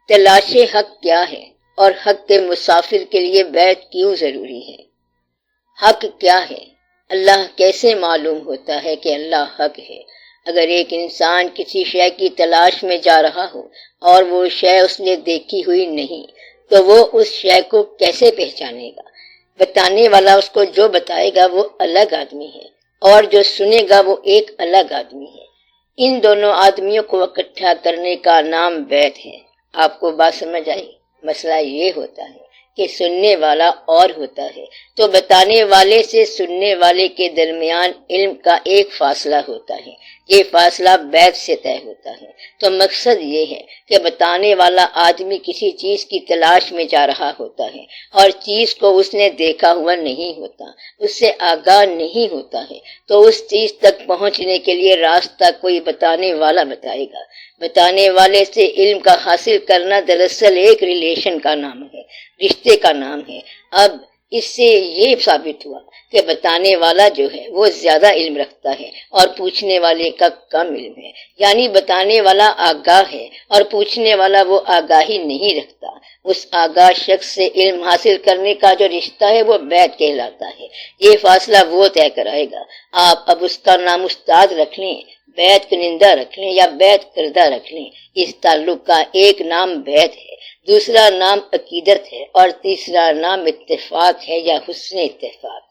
تلاش حق کیا ہے اور حق کے مسافر کے لیے بیعت کیوں ضروری ہے؟ حق کیا ہے؟ اللہ کیسے معلوم ہوتا ہے کہ اللہ حق ہے؟ اگر ایک انسان کسی شے کی تلاش میں جا رہا ہو اور وہ شے اس نے دیکھی ہوئی نہیں تو وہ اس شے کو کیسے پہچانے گا؟ بتانے والا اس کو جو بتائے گا وہ الگ آدمی ہے اور جو سنے گا وہ ایک الگ آدمی ہے۔ ان دونوں آدمیوں کو اکٹھا کرنے کا نام بیعت ہے۔ آپ کو بات سمجھ آئی؟ مسئلہ یہ ہوتا ہے کہ سننے والا اور ہوتا ہے تو بتانے والے سے سننے والے کے درمیان علم کا ایک فاصلہ ہوتا ہے، یہ فاصلہ بیعت سے طے ہوتا ہے۔ تو مقصد یہ ہے کہ بتانے والا آدمی کسی چیز کی تلاش میں جا رہا ہوتا ہے اور چیز کو اس نے دیکھا ہوا نہیں ہوتا، اس سے آگاہ نہیں ہوتا ہے، تو اس چیز تک پہنچنے کے لیے راستہ کوئی بتانے والا بتائے گا۔ بتانے والے سے علم کا حاصل کرنا دراصل ایک ریلیشن کا نام ہے، رشتے کا نام ہے۔ اب اس سے یہ ثابت ہوا کہ بتانے والا جو ہے وہ زیادہ علم رکھتا ہے اور پوچھنے والے کا کم علم ہے، یعنی بتانے والا آگاہ ہے اور پوچھنے والا وہ آگاہی نہیں رکھتا۔ اس آگاہ شخص سے علم حاصل کرنے کا جو رشتہ ہے وہ بیعت کہلاتا ہے۔ یہ فاصلہ وہ طے کرائے گا۔ آپ اب اس کا نام استاد رکھ لیں، بیعت کنندہ رکھ لیں یا بیعت کردہ رکھ لیں، اس تعلق کا ایک نام بیعت ہے، دوسرا نام عقیدت ہے اور تیسرا نام اتفاق ہے یا حسن اتفاق۔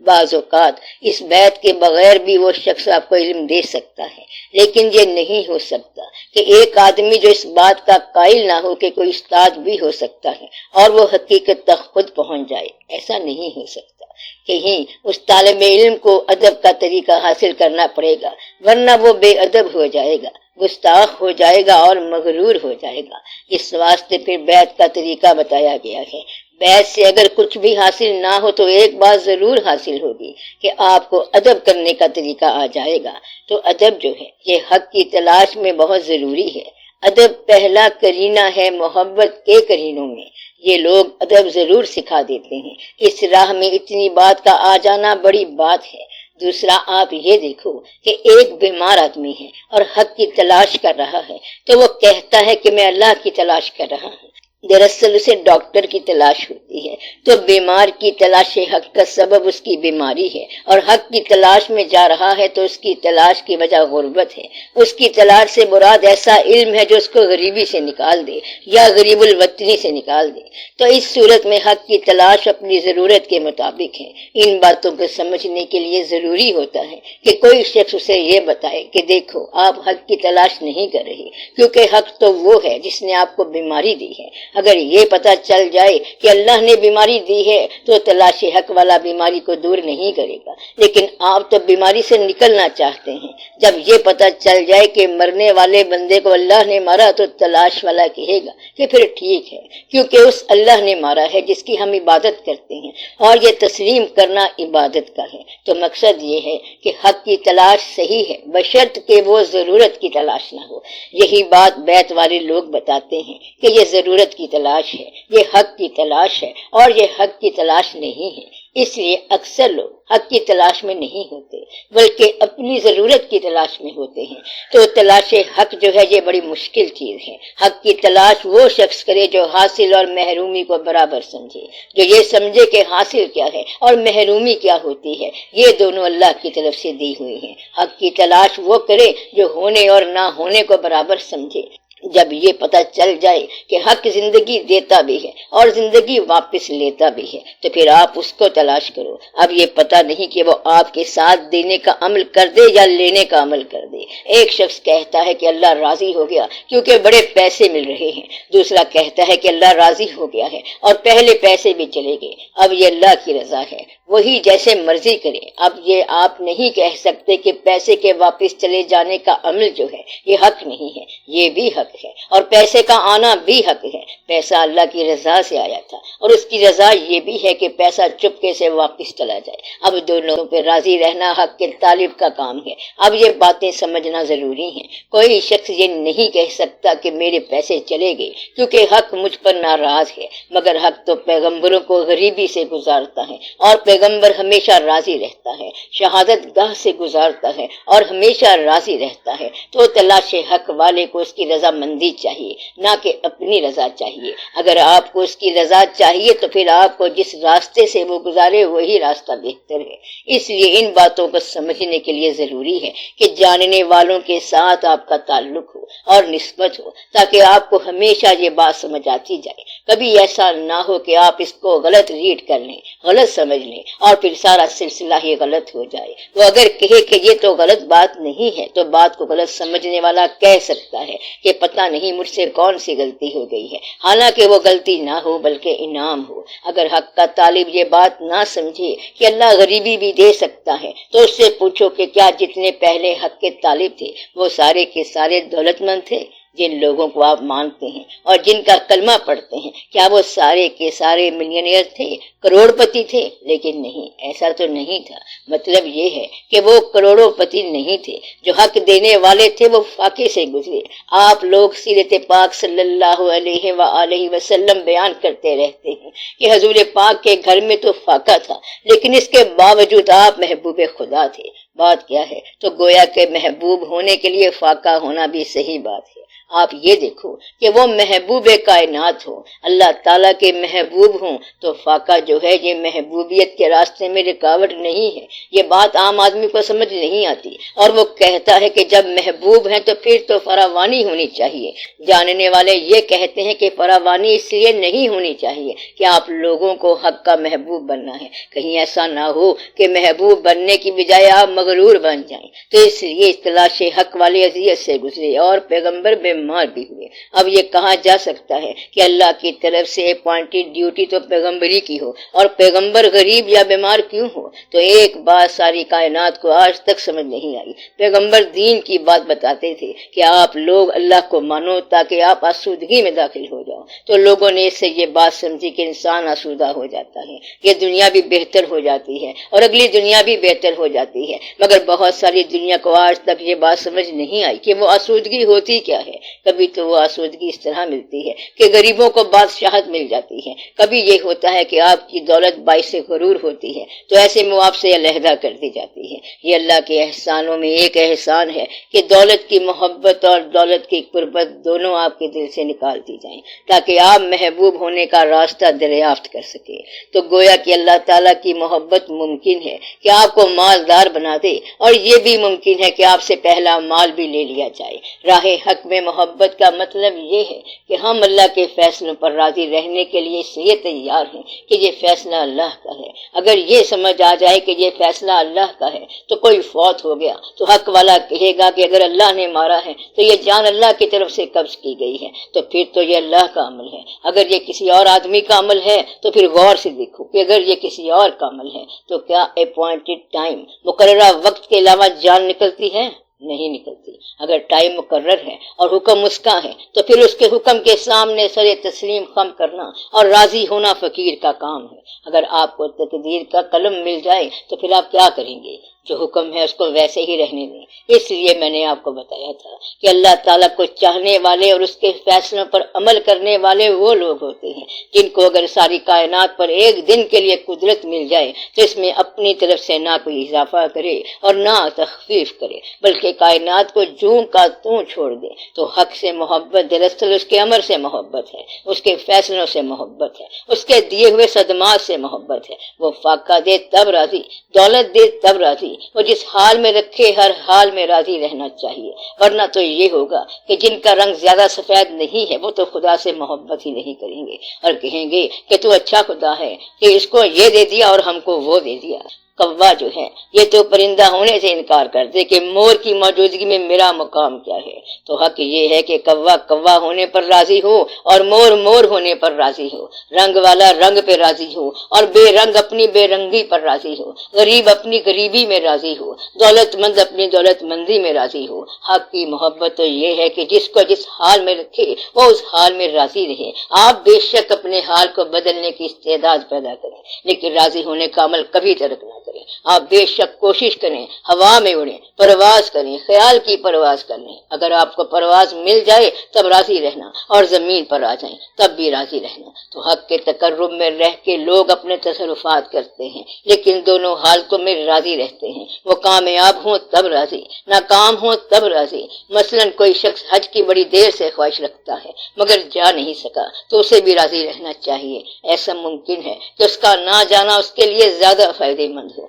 بعض اوقات اس بیعت کے بغیر بھی وہ شخص آپ کو علم دے سکتا ہے، لیکن یہ نہیں ہو سکتا کہ ایک آدمی جو اس بات کا قائل نہ ہو کہ کوئی استاد بھی ہو سکتا ہے اور وہ حقیقت تک خود پہنچ جائے، ایسا نہیں ہو سکتا۔ کہیں اس طالب علم کو ادب کا طریقہ حاصل کرنا پڑے گا، ورنہ وہ بے ادب ہو جائے گا، گستاخ ہو جائے گا اور مغرور ہو جائے گا۔ اس واسطے پھر بیعت کا طریقہ بتایا گیا ہے۔ بیعت سے اگر کچھ بھی حاصل نہ ہو تو ایک بات ضرور حاصل ہوگی کہ آپ کو ادب کرنے کا طریقہ آ جائے گا۔ تو ادب جو ہے یہ حق کی تلاش میں بہت ضروری ہے۔ ادب پہلا کرینہ ہے محبت کے کرینوں میں، یہ لوگ ادب ضرور سکھا دیتے ہیں۔ اس راہ میں اتنی بات کا آ جانا بڑی بات ہے۔ دوسرا آپ یہ دیکھو کہ ایک بیمار آدمی ہے اور حق کی تلاش کر رہا ہے تو وہ کہتا ہے کہ میں اللہ کی تلاش کر رہا ہوں، دراصل اسے ڈاکٹر کی تلاش ہوتی ہے۔ تو بیمار کی تلاش حق کا سبب اس کی بیماری ہے اور حق کی تلاش میں جا رہا ہے تو اس کی تلاش کی وجہ غربت ہے۔ اس کی تلاش سے مراد ایسا علم ہے جو اس کو غریبی سے نکال دے یا غریب الوطنی سے نکال دے۔ تو اس صورت میں حق کی تلاش اپنی ضرورت کے مطابق ہے۔ ان باتوں کو سمجھنے کے لیے ضروری ہوتا ہے کہ کوئی شخص اسے یہ بتائے کہ دیکھو آپ حق کی تلاش نہیں کر رہے، کیونکہ حق تو وہ ہے جس نے آپ کو بیماری دی ہے۔ اگر یہ پتہ چل جائے کہ اللہ نے بیماری دی ہے تو تلاش حق والا بیماری کو دور نہیں کرے گا، لیکن آپ تو بیماری سے نکلنا چاہتے ہیں۔ جب یہ پتہ چل جائے کہ مرنے والے بندے کو اللہ نے مارا تو تلاش والا کہے گا کہ پھر ٹھیک ہے، کیونکہ اس اللہ نے مارا ہے جس کی ہم عبادت کرتے ہیں، اور یہ تسلیم کرنا عبادت کا ہے۔ تو مقصد یہ ہے کہ حق کی تلاش صحیح ہے بشرط کہ وہ ضرورت کی تلاش نہ ہو۔ یہی بات بیعت والے لوگ بتاتے ہیں کہ یہ ضرورت کی تلاش ہے، یہ حق کی تلاش ہے اور یہ حق کی تلاش نہیں ہے۔ اس لیے اکثر لوگ حق کی تلاش میں نہیں ہوتے بلکہ اپنی ضرورت کی تلاش میں ہوتے ہیں۔ تو تلاش حق جو ہے یہ بڑی مشکل چیز ہے۔ حق کی تلاش وہ شخص کرے جو حاصل اور محرومی کو برابر سمجھے، جو یہ سمجھے کہ حاصل کیا ہے اور محرومی کیا ہوتی ہے، یہ دونوں اللہ کی طرف سے دی ہوئی ہیں۔ حق کی تلاش وہ کرے جو ہونے اور نہ ہونے کو برابر سمجھے۔ جب یہ پتہ چل جائے کہ حق زندگی دیتا بھی ہے اور زندگی واپس لیتا بھی ہے تو پھر آپ اس کو تلاش کرو۔ اب یہ پتہ نہیں کہ وہ آپ کے ساتھ دینے کا عمل کر دے یا لینے کا عمل کر دے۔ ایک شخص کہتا ہے کہ اللہ راضی ہو گیا کیونکہ بڑے پیسے مل رہے ہیں، دوسرا کہتا ہے کہ اللہ راضی ہو گیا ہے اور پہلے پیسے بھی چلے گئے۔ اب یہ اللہ کی رضا ہے، وہی جیسے مرضی کرے۔ اب یہ آپ نہیں کہہ سکتے کہ پیسے کے واپس چلے جانے کا عمل جو ہے یہ حق نہیں ہے، یہ بھی حق ہے اور پیسے کا آنا بھی حق ہے۔ پیسہ اللہ کی رضا سے آیا تھا اور اس کی رضا یہ بھی ہے کہ پیسہ چپکے سے واپس چلا جائے۔ اب دونوں پہ راضی رہنا حق کے طالب کا کام ہے۔ اب یہ باتیں سمجھنا ضروری ہیں۔ کوئی شخص یہ نہیں کہہ سکتا کہ میرے پیسے چلے گئے کیونکہ حق مجھ پر ناراض ہے، مگر حق تو پیغمبروں کو غریبی سے گزارتا ہے اور پیغمبر ہمیشہ راضی رہتا ہے، شہادت گاہ سے گزارتا ہے اور ہمیشہ راضی رہتا ہے، تو تلاش حق والے کو اس کی رضامندی چاہیے، نہ کہ اپنی رضا چاہیے۔ اگر آپ کو اس کی رضا چاہیے تو پھر آپ کو جس راستے سے وہ گزارے وہی راستہ بہتر ہے۔ اس لیے ان باتوں کو سمجھنے کے لیے ضروری ہے کہ جاننے والوں کے ساتھ آپ کا تعلق ہو اور نسبت ہو، تاکہ آپ کو ہمیشہ یہ بات سمجھ آتی جائے۔ کبھی ایسا نہ ہو کہ آپ اس کو غلط ریڈ کر لیں، غلط سمجھ لیں اور پھر سارا سلسلہ ہی غلط ہو جائے۔ وہ اگر کہے کہ یہ تو غلط بات نہیں ہے تو بات کو غلط سمجھنے والا کہہ سکتا ہے کہ پتہ نہیں مجھ سے کون سی غلطی ہو گئی ہے، حالانکہ وہ غلطی نہ ہو بلکہ انعام ہو۔ اگر حق کا طالب یہ بات نہ سمجھے کہ اللہ غریبی بھی دے سکتا ہے تو اس سے پوچھو کہ کیا جتنے پہلے حق کے طالب تھے وہ سارے کے سارے دولت مند تھے؟ جن لوگوں کو آپ مانتے ہیں اور جن کا کلمہ پڑھتے ہیں، کیا وہ سارے کے سارے ملینئر تھے، کروڑ پتی تھے؟ لیکن نہیں، ایسا تو نہیں تھا۔ مطلب یہ ہے کہ وہ کروڑوں پتی نہیں تھے، جو حق دینے والے تھے وہ فاقے سے گزرے۔ آپ لوگ سیرت پاک صلی اللہ علیہ وآلہ وسلم بیان کرتے رہتے ہیں کہ حضور پاک کے گھر میں تو فاقہ تھا، لیکن اس کے باوجود آپ محبوب خدا تھے۔ بات کیا ہے؟ تو گویا کہ محبوب ہونے کے لیے فاقہ ہونا بھی صحیح بات ہے۔ آپ یہ دیکھو کہ وہ محبوب کائنات ہو، اللہ تعالیٰ کے محبوب ہوں، تو فاقہ جو ہے یہ محبوبیت کے راستے میں رکاوٹ نہیں ہے۔ یہ بات عام آدمی کو سمجھ نہیں آتی اور وہ کہتا ہے کہ جب محبوب ہیں تو پھر تو فراوانی ہونی چاہیے۔ جاننے والے یہ کہتے ہیں کہ فراوانی اس لیے نہیں ہونی چاہیے کہ آپ لوگوں کو حق کا محبوب بننا ہے، کہیں ایسا نہ ہو کہ محبوب بننے کی بجائے آپ مغرور بن جائیں۔ تو اس لیے تلاش حق والے اذیت سے گزرے اور پیغمبر بیمار بھی ہوئے۔ اب یہ کہا جا سکتا ہے کہ اللہ کی طرف سے اپوائنٹڈ ڈیوٹی تو پیغمبری کی ہو اور پیغمبر غریب یا بیمار کیوں ہو؟ تو ایک بات ساری کائنات کو آج تک سمجھ نہیں آئی۔ پیغمبر دین کی بات بتاتے تھے کہ آپ لوگ اللہ کو مانو تاکہ آپ آسودگی میں داخل ہو جاؤ، تو لوگوں نے اس سے یہ بات سمجھی کہ انسان آسودہ ہو جاتا ہے، یہ دنیا بھی بہتر ہو جاتی ہے اور اگلی دنیا بھی بہتر ہو جاتی ہے، مگر بہت ساری دنیا کو آج تک یہ بات سمجھ نہیں آئی کہ وہ آسودگی ہوتی کیا ہے۔ کبھی تو وہ آسودگی اس طرح ملتی ہے کہ غریبوں کو بادشاہت مل جاتی ہے، کبھی یہ ہوتا ہے کہ آپ کی دولت باعث غرور ہوتی ہے تو ایسے میں آپ سے علیحدہ کر دی جاتی ہے۔ یہ اللہ کے احسانوں میں ایک احسان ہے کہ دولت کی محبت اور دولت کی قربت دونوں آپ کے دل سے نکال دی جائیں تاکہ آپ محبوب ہونے کا راستہ دریافت کر سکے۔ تو گویا کہ اللہ تعالیٰ کی محبت ممکن ہے کہ آپ کو مالدار بنا دے، اور یہ بھی ممکن ہے کہ آپ سے پہلا مال بھی لے لیا جائے۔ راہ حق میں محبت کا مطلب یہ ہے کہ ہم اللہ کے فیصلوں پر راضی رہنے کے لیے اس لیے تیار ہیں کہ یہ فیصلہ اللہ کا ہے۔ اگر یہ سمجھ آ جائے کہ یہ فیصلہ اللہ کا ہے تو کوئی فوت ہو گیا تو حق والا کہے گا کہ اگر اللہ نے مارا ہے تو یہ جان اللہ کی طرف سے قبض کی گئی ہے، تو پھر تو یہ اللہ کا عمل ہے۔ اگر یہ کسی اور آدمی کا عمل ہے تو پھر غور سے دیکھو کہ اگر یہ کسی اور کا عمل ہے تو کیا اپوائنٹڈ ٹائم، مقررہ وقت کے علاوہ جان نکلتی ہے؟ نہیں نکلتی۔ اگر ٹائم مقرر ہے اور حکم اس کا ہے تو پھر اس کے حکم کے سامنے سر تسلیم خم کرنا اور راضی ہونا فقیر کا کام ہے۔ اگر آپ کو تقدیر کا قلم مل جائے تو پھر آپ کیا کریں گے؟ جو حکم ہے اس کو ویسے ہی رہنے دیں۔ اس لیے میں نے آپ کو بتایا تھا کہ اللہ تعالیٰ کو چاہنے والے اور اس کے فیصلوں پر عمل کرنے والے وہ لوگ ہوتے ہیں جن کو اگر ساری کائنات پر ایک دن کے لیے قدرت مل جائے تو اس میں اپنی طرف سے نہ کوئی اضافہ کرے اور نہ تخفیف کرے، بلکہ کائنات کو جوں کا توں چھوڑ دے۔ تو حق سے محبت دراصل اس کے امر سے محبت ہے، اس کے فیصلوں سے محبت ہے، اس کے دیے ہوئے صدمات سے محبت ہے۔ وہ فاقہ دے تب راضی، دولت دے تب راضی، وہ جس حال میں رکھے ہر حال میں راضی رہنا چاہیے، ورنہ تو یہ ہوگا کہ جن کا رنگ زیادہ سفید نہیں ہے وہ تو خدا سے محبت ہی نہیں کریں گے اور کہیں گے کہ تو اچھا خدا ہے کہ اس کو یہ دے دیا اور ہم کو وہ دے دیا۔ کوا جو ہے یہ تو پرندہ ہونے سے انکار کر دے کہ مور کی موجودگی میں میرا مقام کیا ہے۔ تو حق یہ ہے کہ کوا کوا ہونے پر راضی ہو اور مور مور ہونے پر راضی ہو، رنگ والا رنگ پہ راضی ہو اور بے رنگ اپنی بے رنگی پر راضی ہو، غریب اپنی غریبی میں راضی ہو، دولت مند اپنی دولت مندی میں راضی ہو۔ حق کی محبت تو یہ ہے کہ جس کو جس حال میں رکھے وہ اس حال میں راضی رہے۔ آپ بے شک اپنے حال کو بدلنے کی استعداد پیدا کریں لیکن راضی ہونے کا عمل کبھی ترک نہ کریں، آپ بے شک کوشش کریں، ہوا میں اڑیں، پرواز کریں، خیال کی پرواز کریں۔ اگر آپ کو پرواز مل جائے تب راضی رہنا، اور زمین پر آ جائیں تب بھی راضی رہنا۔ تو حق کے تقرب میں رہ کے لوگ اپنے تصرفات کرتے ہیں، لیکن دونوں حالتوں میں راضی رہتے ہیں۔ وہ کامیاب ہوں تب راضی، ناکام ہوں تب راضی۔ مثلا کوئی شخص حج کی بڑی دیر سے خواہش رکھتا ہے مگر جا نہیں سکا تو اسے بھی راضی رہنا چاہیے۔ ایسا ممکن ہے کہ اس کا نہ جانا اس کے لیے زیادہ فائدہ مند ہو۔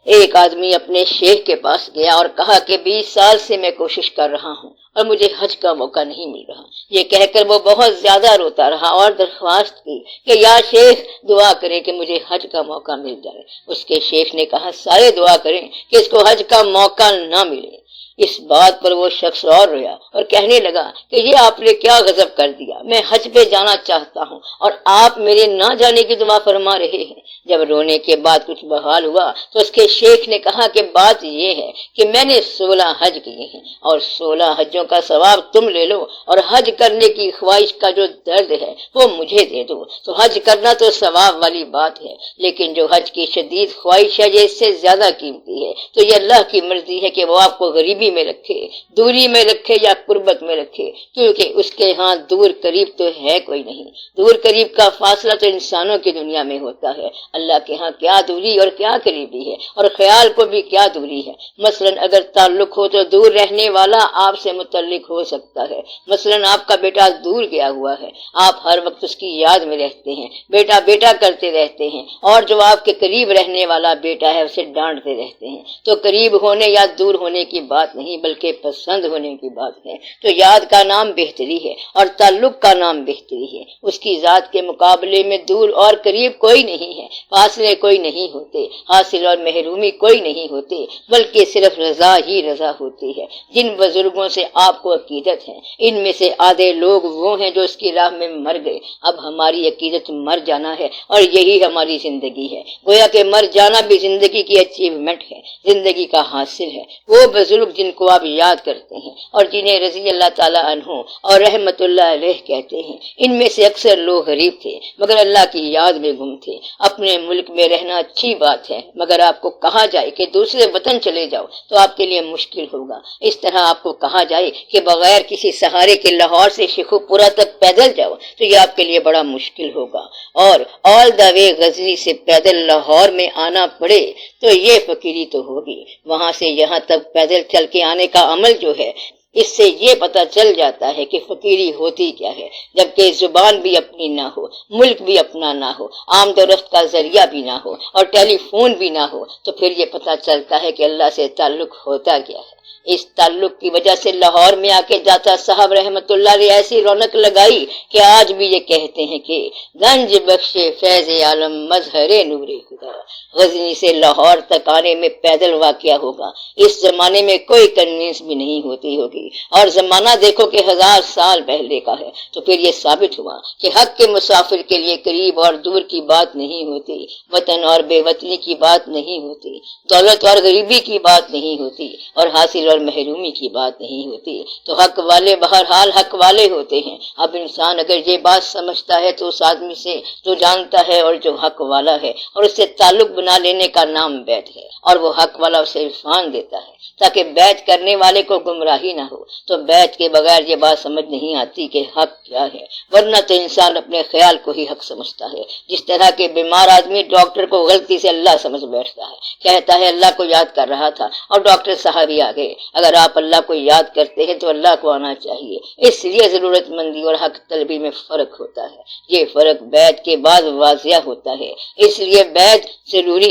ایک آدمی اپنے شیخ کے پاس گیا اور کہا کہ 20 سال سے میں کوشش کر رہا ہوں اور مجھے حج کا موقع نہیں مل رہا۔ یہ کہہ کر وہ بہت زیادہ روتا رہا اور درخواست کی کہ یا شیخ دعا کریں کہ مجھے حج کا موقع مل جائے۔ اس کے شیخ نے کہا سارے دعا کریں کہ اس کو حج کا موقع نہ ملے۔ اس بات پر وہ شخص اور رویا اور کہنے لگا کہ یہ آپ نے کیا غضب کر دیا، میں حج پہ جانا چاہتا ہوں اور آپ میرے نہ جانے کی دعا فرما رہے ہیں۔ جب رونے کے بعد کچھ بحال ہوا تو اس کے شیخ نے کہا کہ بات یہ ہے کہ میں نے 16 حج کیے ہیں اور 16 حجوں کا ثواب تم لے لو اور حج کرنے کی خواہش کا جو درد ہے وہ مجھے دے دو۔ تو حج کرنا تو ثواب والی بات ہے، لیکن جو حج کی شدید خواہش ہے یہ اس سے زیادہ قیمتی ہے۔ تو یہ اللہ کی مرضی ہے کہ وہ آپ کو غریبی میں رکھے، دوری میں رکھے یا قربت میں رکھے، کیونکہ اس کے ہاں دور قریب تو ہے کوئی نہیں۔ دور قریب کا فاصلہ تو انسانوں کی دنیا میں ہوتا ہے، اللہ کے ہاں کیا دوری اور کیا قریبی ہے، اور خیال کو بھی کیا دوری ہے۔ مثلا اگر تعلق ہو تو دور رہنے والا آپ سے متعلق ہو سکتا ہے۔ مثلا آپ کا بیٹا دور گیا ہوا ہے، آپ ہر وقت اس کی یاد میں رہتے ہیں، بیٹا بیٹا کرتے رہتے ہیں، اور جو آپ کے قریب رہنے والا بیٹا ہے اسے ڈانٹتے رہتے ہیں۔ تو قریب ہونے یا دور ہونے کی بات نہیں بلکہ پسند ہونے کی بات ہے۔ تو یاد کا نام بہتری ہے اور تعلق کا نام بہتری ہے۔ اس کی ذات کے مقابلے میں دور اور قریب کوئی نہیں ہے، فاصلے کوئی نہیں ہوتے، حاصل اور محرومی کوئی نہیں ہوتے، بلکہ صرف رضا ہی رضا ہوتی ہے۔ جن بزرگوں سے آپ کو عقیدت ہے ان میں سے آدھے لوگ وہ ہیں جو اس کی راہ میں مر گئے۔ اب ہماری عقیدت مر جانا ہے اور یہی ہماری زندگی ہے۔ گویا کہ مر جانا بھی زندگی کی اچیومنٹ ہے، زندگی کا حاصل ہے۔ وہ بزرگ جن کو آپ یاد کرتے ہیں اور جنہیں رضی اللہ تعالیٰ عنہ اور رحمت اللہ علیہ کہتے ہیں، ان میں سے اکثر لوگ غریب تھے مگر اللہ کی یاد میں گم تھے۔ اپنے ملک میں رہنا اچھی بات ہے مگر آپ کو کہا جائے کہ دوسرے وطن چلے جاؤ تو آپ کے لیے مشکل ہوگا۔ اس طرح آپ کو کہا جائے کہ بغیر کسی سہارے کے لاہور سے شیخو پورہ تک پیدل جاؤ تو یہ آپ کے لیے بڑا مشکل ہوگا، اور آل دا وے غزنی سے پیدل لاہور میں آنا پڑے تو یہ فقیری تو ہوگی۔ وہاں سے یہاں تک پیدل چل کے آنے کا عمل جو ہے اس سے یہ پتہ چل جاتا ہے کہ فقیری ہوتی کیا ہے۔ جبکہ زبان بھی اپنی نہ ہو، ملک بھی اپنا نہ ہو، آمد و رفت کا ذریعہ بھی نہ ہو اور ٹیلی فون بھی نہ ہو تو پھر یہ پتہ چلتا ہے کہ اللہ سے تعلق ہوتا کیا ہے۔ اس تعلق کی وجہ سے لاہور میں آ کے داتا صاحب رحمت اللہ نے ایسی رونق لگائی کہ آج بھی یہ کہتے ہیں کہ گنج بخشے فیض عالم مظہر نور خدا۔ غزنی سے لاہور تک آنے میں پیدل واقعہ ہوگا۔ اس زمانے میں کوئی کنوینس بھی نہیں ہوتی ہوگی، اور زمانہ دیکھو کہ 1000 سال پہلے کا ہے۔ تو پھر یہ ثابت ہوا کہ حق کے مسافر کے لیے قریب اور دور کی بات نہیں ہوتی، وطن اور بے وطنی کی بات نہیں ہوتی، دولت اور غریبی کی بات نہیں ہوتی، اور حاصل اور محرومی کی بات نہیں ہوتی۔ تو حق والے بہرحال حق والے ہوتے ہیں۔ اب انسان اگر یہ بات سمجھتا ہے تو اس آدمی سے جو جانتا ہے اور جو حق والا ہے اور اس سے تعلق بنا لینے کا نام بیعت ہے، اور وہ حق والا اسے عرفان دیتا ہے تاکہ بیعت کرنے والے کو گمراہی نہ ہو۔ تو بیعت کے بغیر یہ بات سمجھ نہیں آتی کہ حق کیا ہے، ورنہ تو انسان اپنے خیال کو ہی حق سمجھتا ہے۔ جس طرح کہ بیمار آدمی ڈاکٹر کو غلطی سے اللہ سمجھ بیٹھتا ہے، کہتا ہے اللہ کو یاد کر رہا تھا اور ڈاکٹر صاحب ہی آ گئے۔ اگر آپ اللہ کو یاد کرتے ہیں تو اللہ کو آنا چاہیے۔ اس لیے ضرورت مندی اور حق طلبی میں فرق ہوتا ہے۔ یہ فرق بیعت کے بعد واضح ہوتا ہے، اس لیے بیعت ضروری